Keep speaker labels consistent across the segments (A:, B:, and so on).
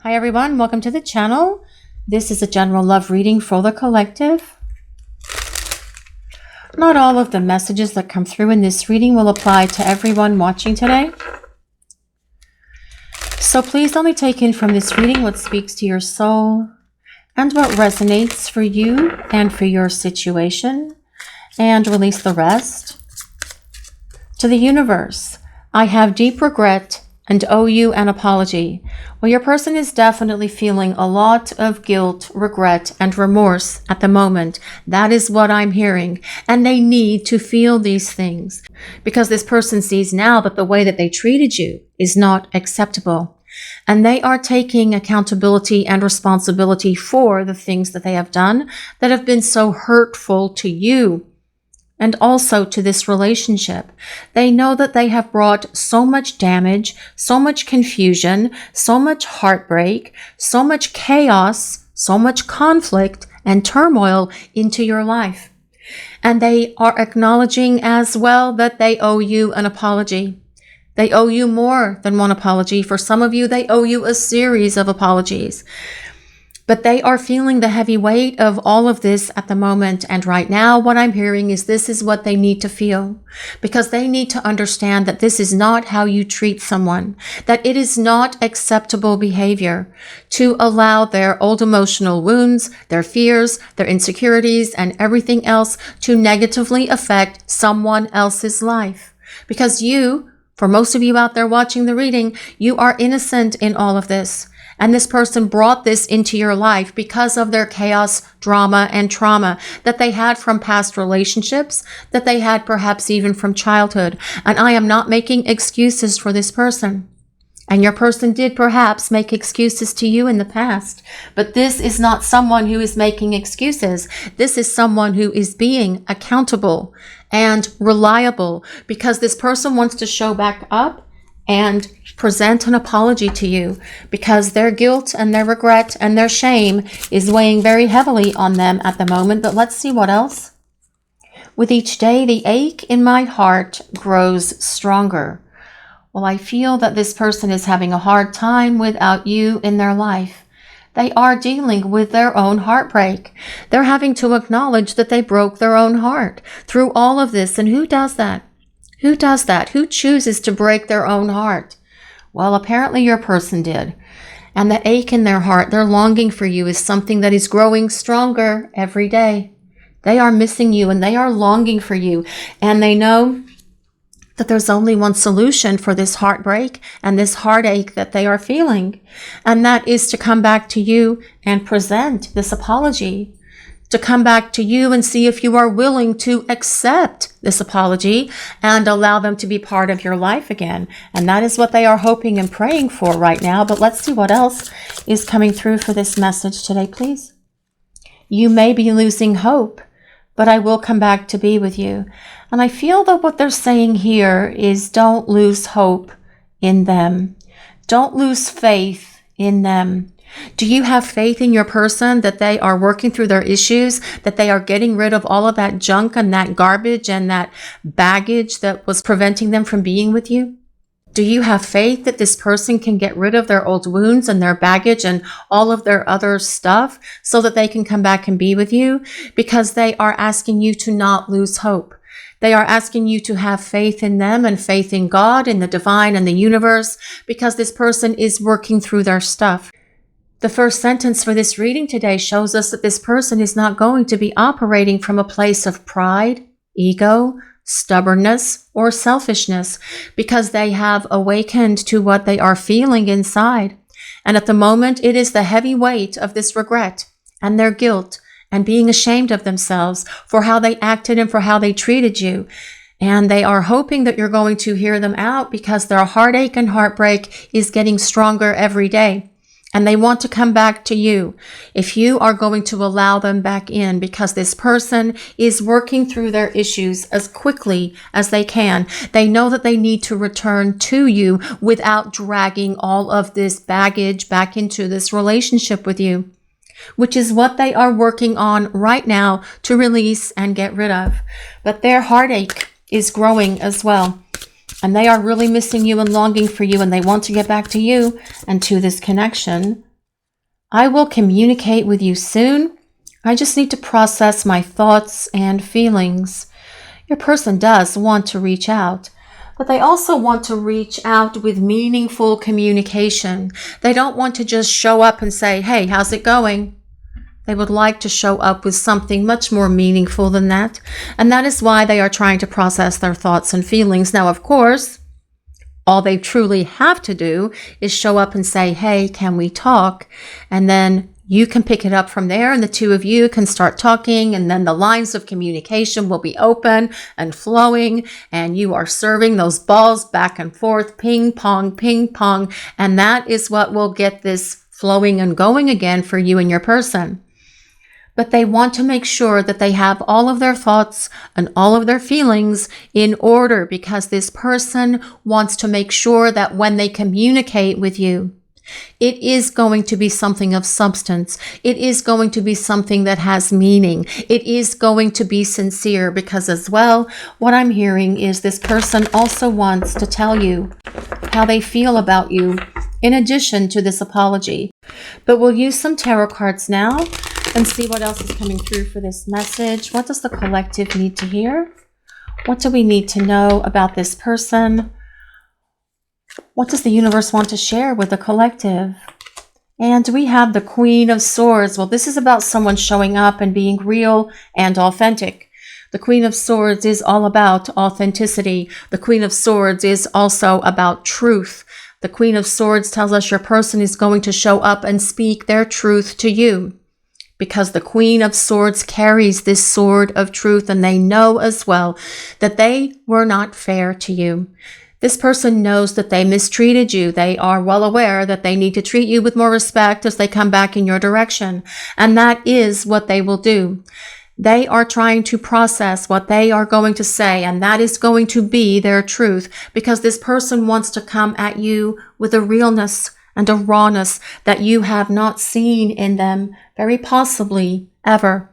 A: Hi everyone, welcome to the channel. This is a general love reading for the collective. Not all of the messages that come through in this reading will apply to everyone watching today. So please only take in from this reading what speaks to your soul and what resonates for you and for your situation, and release the rest. To the universe, I have deep regret and owe you an apology. Well, your person is definitely feeling a lot of guilt, regret, and remorse at the moment. That is what I'm hearing. And they need to feel these things because this person sees now that the way that they treated you is not acceptable. And they are taking accountability and responsibility for the things that they have done that have been so hurtful to you. And also to this relationship. They know that they have brought so much damage, so much confusion, so much heartbreak, so much chaos, so much conflict and turmoil into your life. And they are acknowledging as well that they owe you an apology. They owe you more than one apology. For some of you, they owe you a series of apologies. But they are feeling the heavy weight of all of this at the moment. And right now, what I'm hearing is this is what they need to feel. Because they need to understand that this is not how you treat someone. That it is not acceptable behavior to allow their old emotional wounds, their fears, their insecurities, and everything else to negatively affect someone else's life. Because you, for most of you out there watching the reading, you are innocent in all of this. And this person brought this into your life because of their chaos, drama, and trauma that they had from past relationships, that they had perhaps even from childhood. And I am not making excuses for this person. And your person did perhaps make excuses to you in the past. But this is not someone who is making excuses. This is someone who is being accountable and reliable because this person wants to show back up and present an apology to you because their guilt and their regret and their shame is weighing very heavily on them at the moment. But let's see what else. With each day, the ache in my heart grows stronger. Well, I feel that this person is having a hard time without you in their life. They are dealing with their own heartbreak. They're having to acknowledge that they broke their own heart through all of this. And who does that? Who does that? Who chooses to break their own heart? Well, apparently your person did. And the ache in their heart, their longing for you is something that is growing stronger every day. They are missing you and they are longing for you. And they know that there's only one solution for this heartbreak and this heartache that they are feeling. And that is to come back to you and present this apology. To come back to you and see if you are willing to accept this apology and allow them to be part of your life again. And that is what they are hoping and praying for right now. But let's see what else is coming through for this message today, please. You may be losing hope, but I will come back to be with you. And I feel that what they're saying here is don't lose hope in them. Don't lose faith in them. Do you have faith in your person that they are working through their issues, that they are getting rid of all of that junk and that garbage and that baggage that was preventing them from being with you? Do you have faith that this person can get rid of their old wounds and their baggage and all of their other stuff so that they can come back and be with you? Because they are asking you to not lose hope. They are asking you to have faith in them and faith in God, in the divine and the universe, because this person is working through their stuff. The first sentence for this reading today shows us that this person is not going to be operating from a place of pride, ego, stubbornness, or selfishness because they have awakened to what they are feeling inside. And at the moment, it is the heavy weight of this regret and their guilt and being ashamed of themselves for how they acted and for how they treated you. And they are hoping that you're going to hear them out because their heartache and heartbreak is getting stronger every day. And they want to come back to you if you are going to allow them back in because this person is working through their issues as quickly as they can. They know that they need to return to you without dragging all of this baggage back into this relationship with you, which is what they are working on right now to release and get rid of. But their heartache is growing as well. And they are really missing you and longing for you, and they want to get back to you and to this connection I will communicate with you soon. I just need to process my thoughts and feelings. Your person does want to reach out, but they also want to reach out with meaningful communication. They don't want to just show up and say, hey, how's it going? They would like to show up with something much more meaningful than that. And that is why they are trying to process their thoughts and feelings. Now, of course, all they truly have to do is show up and say, hey, can we talk? And then you can pick it up from there, and the two of you can start talking, and then the lines of communication will be open and flowing, and you are serving those balls back and forth, ping pong, and that is what will get this flowing and going again for you and your person. But they want to make sure that they have all of their thoughts and all of their feelings in order, because this person wants to make sure that when they communicate with you, it is going to be something of substance. It is going to be something that has meaning. It is going to be sincere, because as well, what I'm hearing is this person also wants to tell you how they feel about you in addition to this apology. But we'll use some tarot cards now and see what else is coming through for this message. What does the collective need to hear? What do we need to know about this person? What does the universe want to share with the collective? And we have the Queen of Swords. Well, this is about someone showing up and being real and authentic. The Queen of Swords is all about authenticity. The Queen of Swords is also about truth. The Queen of Swords tells us your person is going to show up and speak their truth to you, because the Queen of Swords carries this sword of truth, and they know as well that they were not fair to you. This person knows that they mistreated you. They are well aware that they need to treat you with more respect as they come back in your direction. And that is what they will do. They are trying to process what they are going to say, and that is going to be their truth, because this person wants to come at you with a realness and a rawness that you have not seen in them, very possibly ever.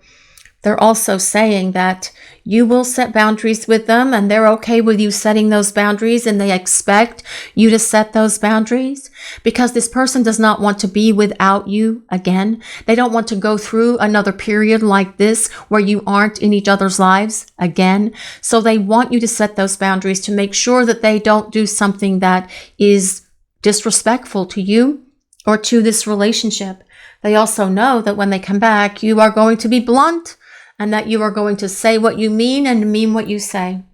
A: They're also saying that you will set boundaries with them, and they're okay with you setting those boundaries, and they expect you to set those boundaries, because this person does not want to be without you again. They don't want to go through another period like this where you aren't in each other's lives again. So they want you to set those boundaries to make sure that they don't do something that is disrespectful to you or to this relationship. They also know that when they come back, you are going to be blunt, and that you are going to say what you mean and mean what you say.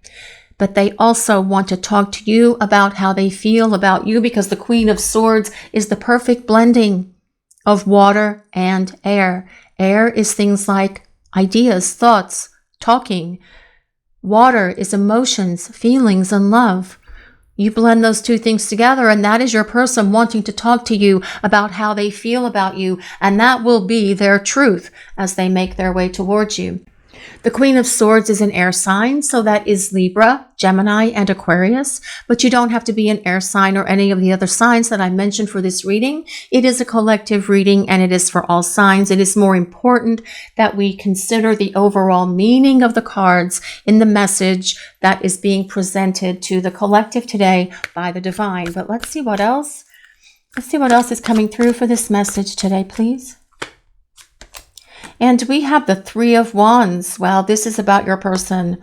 A: But they also want to talk to you about how they feel about you, because the Queen of Swords is the perfect blending of water and air. Air is things like ideas, thoughts, talking. Water is emotions, feelings, and love. You blend those two things together, and that is your person wanting to talk to you about how they feel about you, and that will be their truth as they make their way towards you. The Queen of Swords is an air sign, so that is Libra, Gemini, and Aquarius, but you don't have to be an air sign or any of the other signs that I mentioned for this reading. It is a collective reading, and it is for all signs. It is more important that we consider the overall meaning of the cards in the message that is being presented to the collective today by the divine. But let's see what else. Let's see what else is coming through for this message today, please. And we have the Three of Wands. Well, this is about your person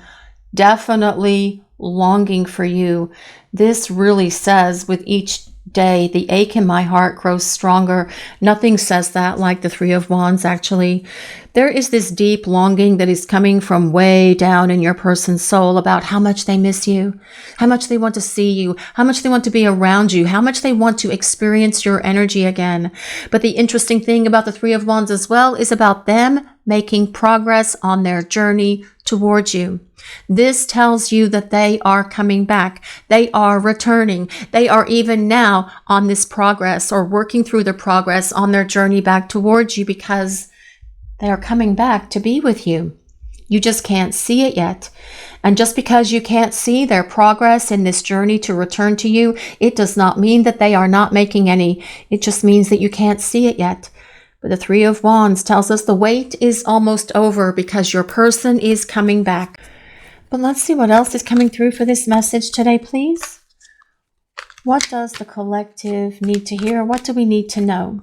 A: definitely longing for you. This really says with each day, the ache in my heart grows stronger. Nothing says that like the Three of Wands, actually. There is this deep longing that is coming from way down in your person's soul about how much they miss you, how much they want to see you, how much they want to be around you, how much they want to experience your energy again. But the interesting thing about the Three of Wands as well is about them making progress on their journey towards you. This tells you that they are coming back. They are returning. They are even now on this progress, or working through the progress on their journey back towards you, because they are coming back to be with you. You just can't see it yet. And just because you can't see their progress in this journey to return to you, it does not mean that they are not making any. It just means that you can't see it yet. But the Three of Wands tells us the wait is almost over, because your person is coming back. But let's see what else is coming through for this message today, please. What does the collective need to hear? What do we need to know?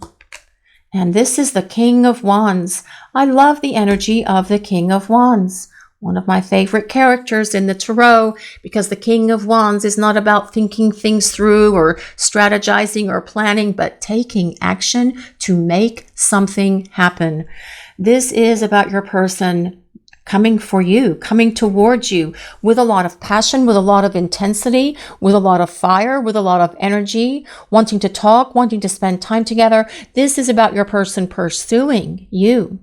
A: And this is the King of Wands. I love the energy of the King of Wands. One of my favorite characters in the tarot, because the King of Wands is not about thinking things through or strategizing or planning, but taking action to make something happen. This is about your person coming for you, coming towards you with a lot of passion, with a lot of intensity, with a lot of fire, with a lot of energy, wanting to talk, wanting to spend time together. This is about your person pursuing you.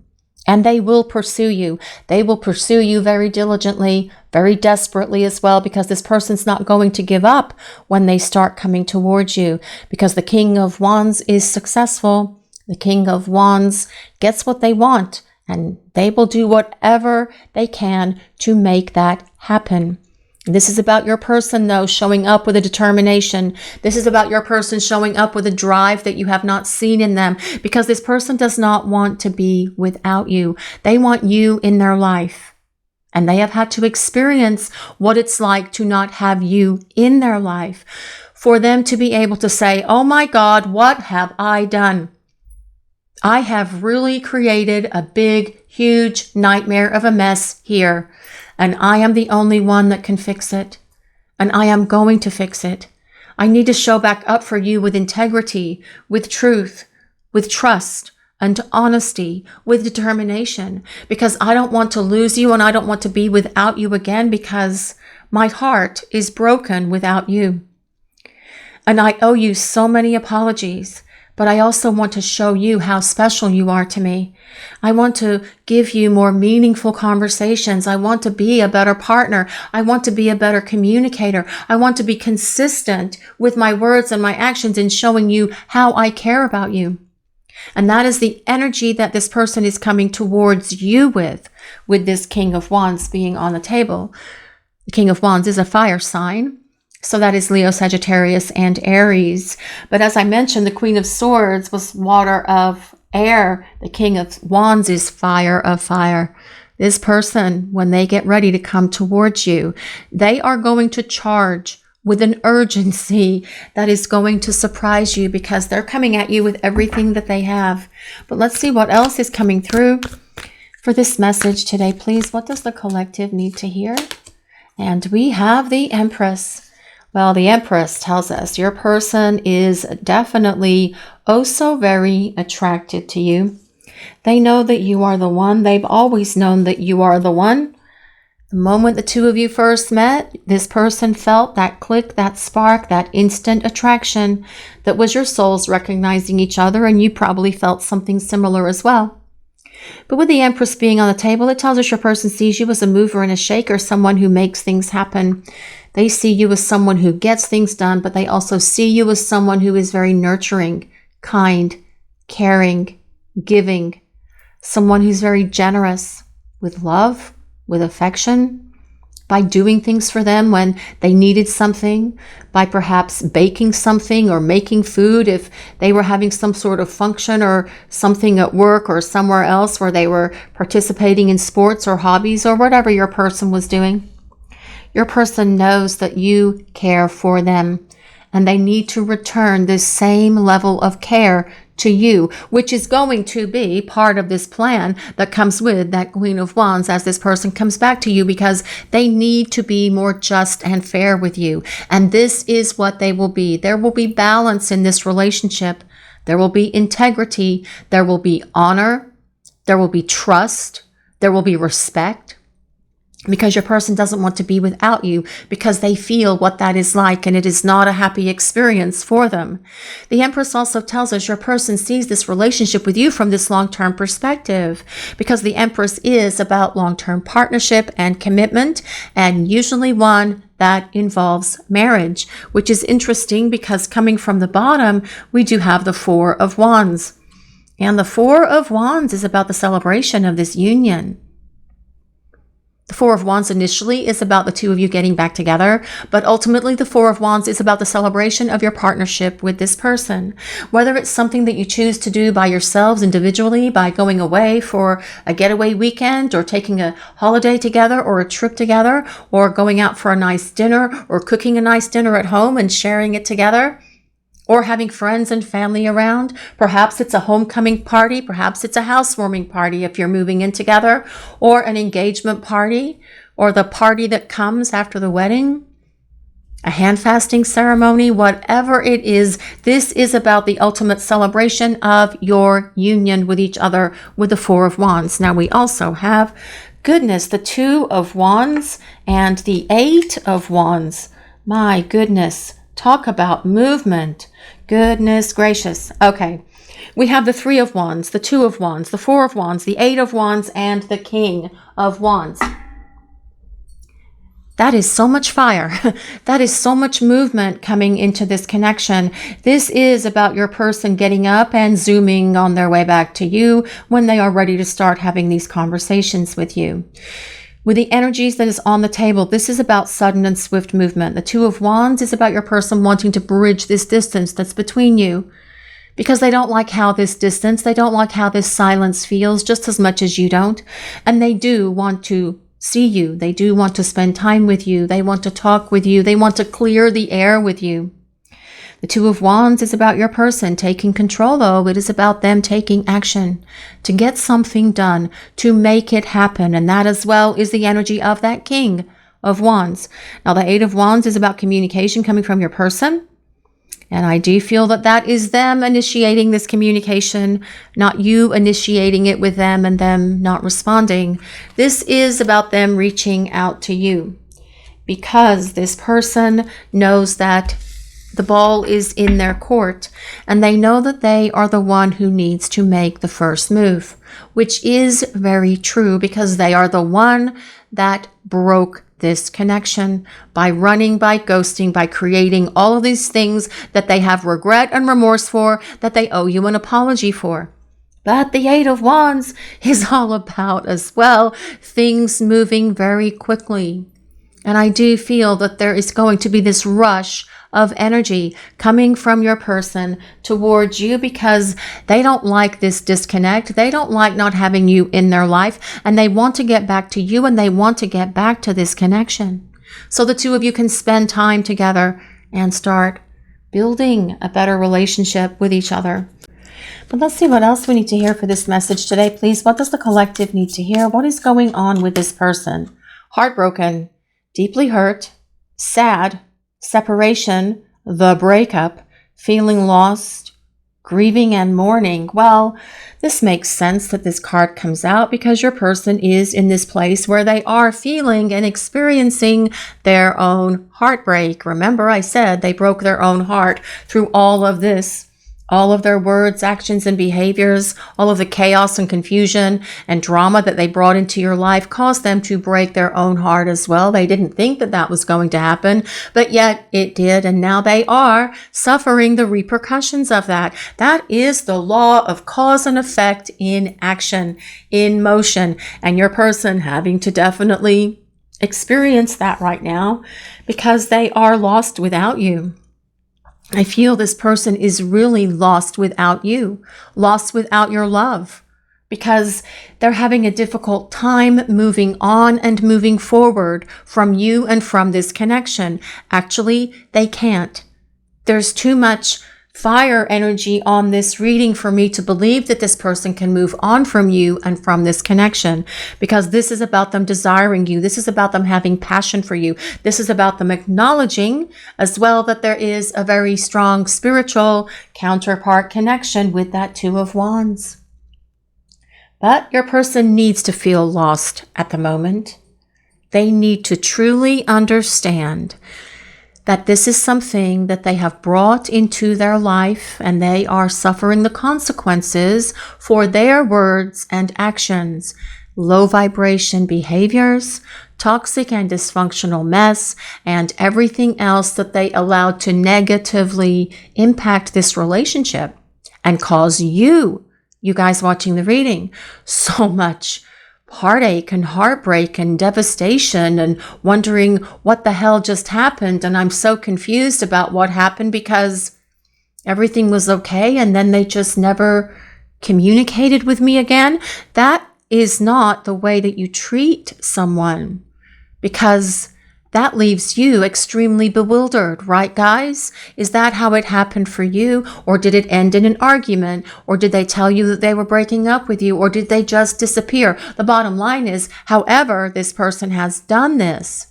A: And they will pursue you. They will pursue you very diligently, very desperately as well, because this person's not going to give up when they start coming towards you, because the King of Wands is successful. The King of Wands gets what they want, and they will do whatever they can to make that happen. This is about your person, though, showing up with a determination. This is about your person showing up with a drive that you have not seen in them, because this person does not want to be without you. They want you in their life. And they have had to experience what it's like to not have you in their life, for them to be able to say, oh my God, what have I done? I have really created a big, huge nightmare of a mess here. And I am the only one that can fix it. And I am going to fix it. I need to show back up for you with integrity, with truth, with trust, and honesty, with determination. Because I don't want to lose you, and I don't want to be without you again, because my heart is broken without you. And I owe you so many apologies. But I also want to show you how special you are to me. I want to give you more meaningful conversations. I want to be a better partner. I want to be a better communicator. I want to be consistent with my words and my actions in showing you how I care about you. And that is the energy that this person is coming towards you with this King of Wands being on the table. The King of Wands is a fire sign. So that is Leo, Sagittarius, and Aries. But as I mentioned, the Queen of Swords was water of air. The King of Wands is fire of fire. This person, when they get ready to come towards you, they are going to charge with an urgency that is going to surprise you, because they're coming at you with everything that they have. But let's see what else is coming through for this message today, please. What does the collective need to hear? And we have the Empress. Well, the Empress tells us your person is definitely oh so very attracted to you. They know that you are the one. They've always known that you are the one. The moment the two of you first met, this person felt that click, that spark, that instant attraction that was your souls recognizing each other, and you probably felt something similar as well. But with the Empress being on the table, it tells us your person sees you as a mover and a shaker, someone who makes things happen. They see you as someone who gets things done, but they also see you as someone who is very nurturing, kind, caring, giving, someone who's very generous with love, with affection, by doing things for them when they needed something, by perhaps baking something or making food if they were having some sort of function or something at work or somewhere else where they were participating in sports or hobbies or whatever your person was doing. Your person knows that you care for them, and they need to return this same level of care to you, which is going to be part of this plan that comes with that Queen of Wands as this person comes back to you, because they need to be more just and fair with you. And this is what they will be. There will be balance in this relationship. There will be integrity. There will be honor. There will be trust. There will be respect. Because your person doesn't want to be without you, because they feel what that is like, and it is not a happy experience for them. The Empress also tells us your person sees this relationship with you from this long-term perspective, because the Empress is about long-term partnership and commitment, and usually one that involves marriage, which is interesting because coming from the bottom, we do have the Four of Wands. And the Four of Wands is about the celebration of this union. The Four of Wands initially is about the two of you getting back together, but ultimately the Four of Wands is about the celebration of your partnership with this person. Whether it's something that you choose to do by yourselves individually, by going away for a getaway weekend, or taking a holiday together, or a trip together, or going out for a nice dinner, or cooking a nice dinner at home and sharing it together, or having friends and family around. Perhaps it's a homecoming party. Perhaps it's a housewarming party if you're moving in together, or an engagement party, or the party that comes after the wedding, a hand fasting ceremony, whatever it is. This is about the ultimate celebration of your union with each other with the Four of Wands. Now we also have, goodness, the Two of Wands and the Eight of Wands. My goodness, talk about movement. Goodness gracious. Okay, we have the Three of Wands, the Two of Wands, the Four of Wands, the Eight of Wands, and the King of Wands. That is so much fire. That is so much movement coming into this connection. This is about your person getting up and zooming on their way back to you when they are ready to start having these conversations with you. With the energies that is on the table, this is about sudden and swift movement. The Two of Wands is about your person wanting to bridge this distance that's between you, because they don't like how this distance, they don't like how this silence feels just as much as you don't. And they do want to see you. They do want to spend time with you. They want to talk with you. They want to clear the air with you. The Two of Wands is about your person taking control, though. It is about them taking action to get something done, to make it happen. And that as well is the energy of that King of Wands. Now, the Eight of Wands is about communication coming from your person. And I do feel that that is them initiating this communication, not you initiating it with them and them not responding. This is about them reaching out to you, because this person knows that the ball is in their court, and they know that they are the one who needs to make the first move, which is very true, because they are the one that broke this connection by running, by ghosting, by creating all of these things that they have regret and remorse for, that they owe you an apology for. But the Eight of Wands is all about as well things moving very quickly. And I do feel that there is going to be this rush of energy coming from your person towards you, because they don't like this disconnect. They don't like not having you in their life, and they want to get back to you, and they want to get back to this connection. So the two of you can spend time together and start building a better relationship with each other. But let's see what else we need to hear for this message today, please. What does the collective need to hear? What is going on with this person? Heartbroken, deeply hurt, sad, separation, the breakup, feeling lost, grieving and mourning. Well, this makes sense that this card comes out, because your person is in this place where they are feeling and experiencing their own heartbreak. Remember, I said they broke their own heart through all of this. All of their words, actions, and behaviors, all of the chaos and confusion and drama that they brought into your life caused them to break their own heart as well. They didn't think that that was going to happen, but yet it did. And now they are suffering the repercussions of that. That is the law of cause and effect in action, in motion. And your person having to definitely experience that right now, because they are lost without you. I feel this person is really lost without you, lost without your love, because they're having a difficult time moving on and moving forward from you and from this connection. Actually, they can't. There's too much fire energy on this reading for me to believe that this person can move on from you and from this connection, because this is about them desiring you. This is about them having passion for you. This is about them acknowledging as well that there is a very strong spiritual counterpart connection with that Two of Wands. But your person needs to feel lost at the moment. They need to truly understand that this is something that they have brought into their life, and they are suffering the consequences for their words and actions, low vibration behaviors, toxic and dysfunctional mess, and everything else that they allowed to negatively impact this relationship and cause you guys watching the reading, so much heartache and heartbreak and devastation, and wondering what the hell just happened. And I'm so confused about what happened, because everything was okay and then they just never communicated with me again. That is not the way that you treat someone, because that leaves you extremely bewildered, right, guys? Is that how it happened for you? Or did it end in an argument? Or did they tell you that they were breaking up with you? Or did they just disappear? The bottom line is, however this person has done this,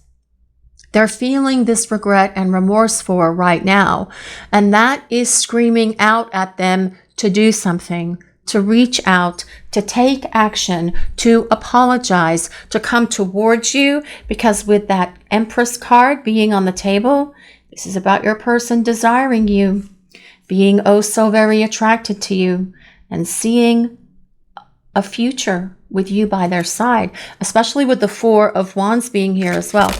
A: they're feeling this regret and remorse for right now. And that is screaming out at them to do something, to reach out, to take action, to apologize, to come towards you, because with that Empress card being on the table, this is about your person desiring you, being oh so very attracted to you, and seeing a future with you by their side, especially with the Four of Wands being here as well.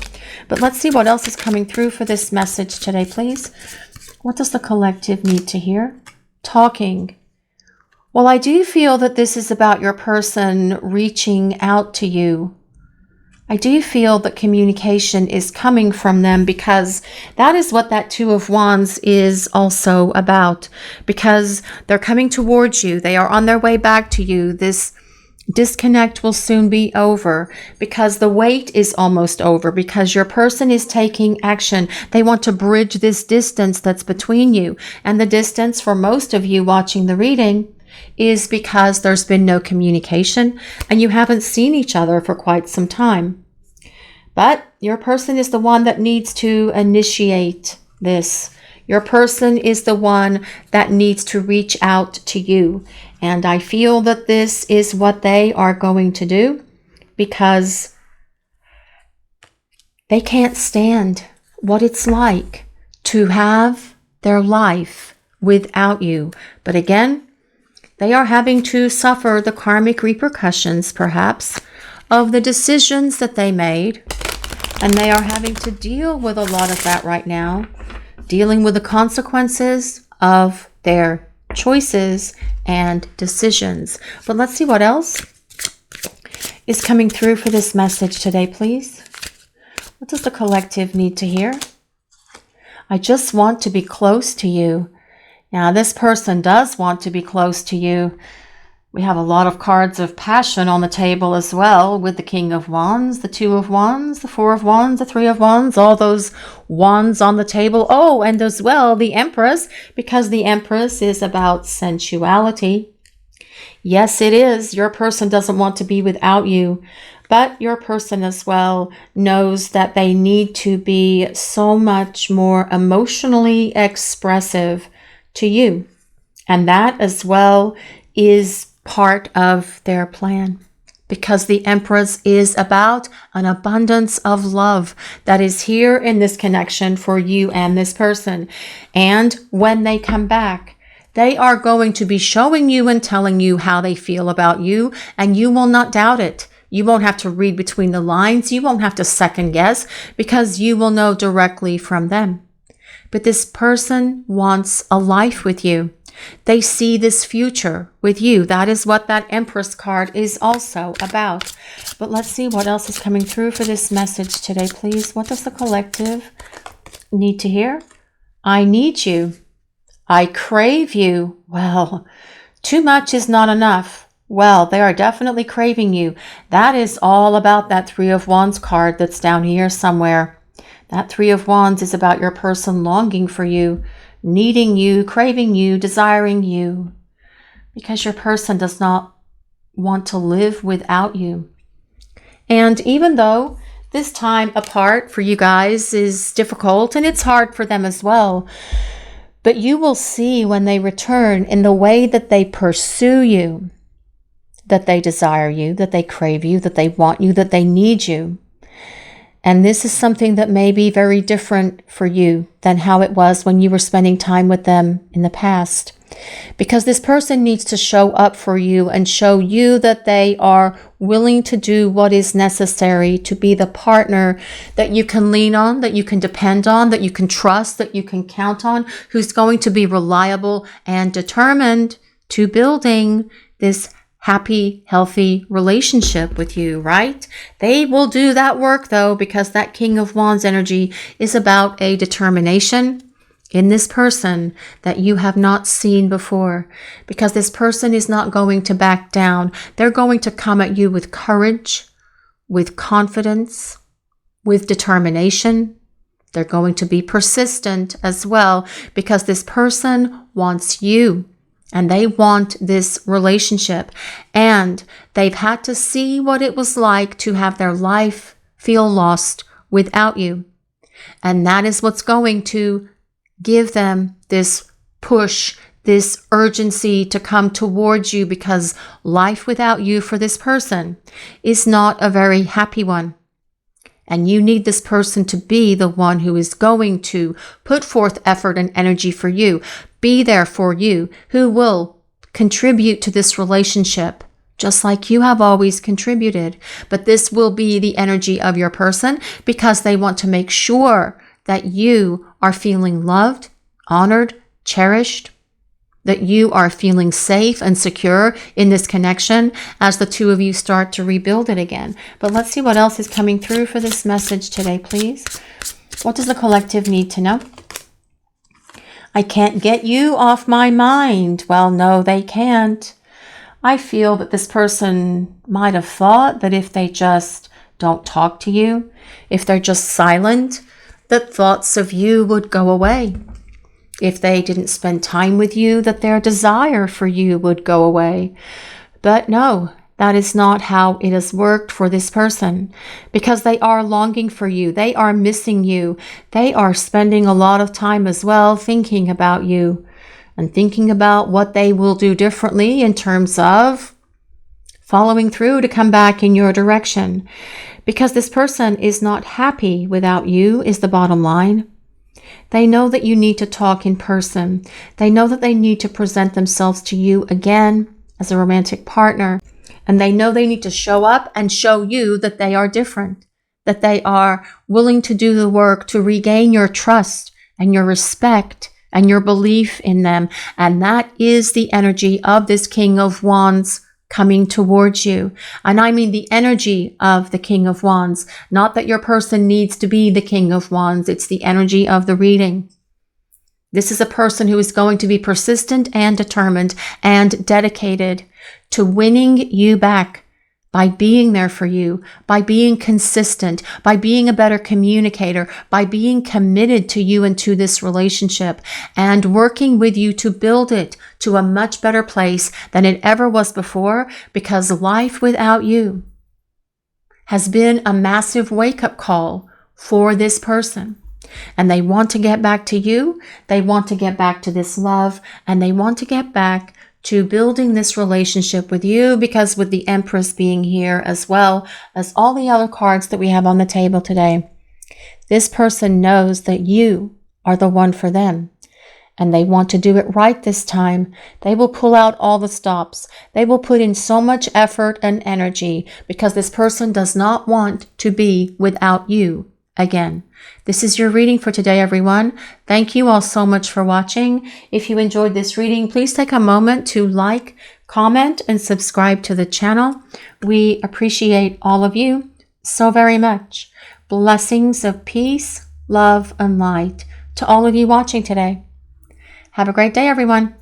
A: But let's see what else is coming through for this message today, please. What does the collective need to hear? Talking. Well, I do feel that this is about your person reaching out to you. I do feel that communication is coming from them, because that is what that Two of Wands is also about. Because they're coming towards you. They are on their way back to you. This disconnect will soon be over, because the wait is almost over, because your person is taking action. They want to bridge this distance that's between you. And the distance for most of you watching the reading is because there's been no communication and you haven't seen each other for quite some time. But your person is the one that needs to initiate this. Your person is the one that needs to reach out to you. And I feel that this is what they are going to do, because they can't stand what it's like to have their life without you. But again, they are having to suffer the karmic repercussions, perhaps, of the decisions that they made. And they are having to deal with a lot of that right now, dealing with the consequences of their choices and decisions. But let's see what else is coming through for this message today, please. What does the collective need to hear? I just want to be close to you. Now, this person does want to be close to you. We have a lot of cards of passion on the table as well, with the King of Wands, the Two of Wands, the Four of Wands, the Three of Wands, all those wands on the table. Oh, and as well, the Empress, because the Empress is about sensuality. Yes, it is. Your person doesn't want to be without you, but your person as well knows that they need to be so much more emotionally expressive to you. And that as well is part of their plan, because the Empress is about an abundance of love that is here in this connection for you and this person. And when they come back, they are going to be showing you and telling you how they feel about you, and you will not doubt it. You won't have to read between the lines. You won't have to second guess, because you will know directly from them. But this person wants a life with you. They see this future with you. That is what that Empress card is also about. But let's see what else is coming through for this message today, please. What does the collective need to hear? I need you. I crave you. Well, too much is not enough. Well, they are definitely craving you. That is all about that Three of Wands card that's down here somewhere. That Three of Wands is about your person longing for you, needing you, craving you, desiring you, because your person does not want to live without you. And even though this time apart for you guys is difficult, and it's hard for them as well, but you will see when they return in the way that they pursue you, that they desire you, that they crave you, that they want you, that they need you. And this is something that may be very different for you than how it was when you were spending time with them in the past. Because this person needs to show up for you and show you that they are willing to do what is necessary to be the partner that you can lean on, that you can depend on, that you can trust, that you can count on, who's going to be reliable and determined to building this happy, healthy relationship with you, right? They will do that work though, because that King of Wands energy is about a determination in this person that you have not seen before, because this person is not going to back down. They're going to come at you with courage, with confidence, with determination. They're going to be persistent as well, because this person wants you and they want this relationship, and they've had to see what it was like to have their life feel lost without you. And that is what's going to give them this push, this urgency to come towards you, because life without you for this person is not a very happy one. And you need this person to be the one who is going to put forth effort and energy for you, be there for you, who will contribute to this relationship, just like you have always contributed. But this will be the energy of your person, because they want to make sure that you are feeling loved, honored, cherished, that you are feeling safe and secure in this connection as the two of you start to rebuild it again. But let's see what else is coming through for this message today, please. What does the collective need to know? I can't get you off my mind. Well, no, they can't. I feel that this person might have thought that if they just don't talk to you, if they're just silent, that thoughts of you would go away. If they didn't spend time with you, that their desire for you would go away. But no, that is not how it has worked for this person, because they are longing for you. They are missing you. They are spending a lot of time as well thinking about you and thinking about what they will do differently in terms of following through to come back in your direction, because this person is not happy without you, is the bottom line. They know that you need to talk in person. They know that they need to present themselves to you again as a romantic partner. And they know they need to show up and show you that they are different, that they are willing to do the work to regain your trust and your respect and your belief in them. And that is the energy of this King of Wands coming towards you. And I mean the energy of the King of Wands, not that your person needs to be the King of Wands. It's the energy of the reading. This is a person who is going to be persistent and determined and dedicated to winning you back by being there for you, by being consistent, by being a better communicator, by being committed to you and to this relationship, and working with you to build it to a much better place than it ever was before, because life without you has been a massive wake-up call for this person. And they want to get back to you, they want to get back to this love, and they want to get back to building this relationship with you, because with the Empress being here as well as all the other cards that we have on the table today, this person knows that you are the one for them, and they want to do it right this time. They will pull out all the stops. They will put in so much effort and energy, because this person does not want to be without you again. This is your reading for today, everyone. Thank you all so much for watching. If you enjoyed this reading, please take a moment to like, comment, and subscribe to the channel. We appreciate all of you so very much. Blessings of peace, love, and light to all of you watching today. Have a great day, everyone.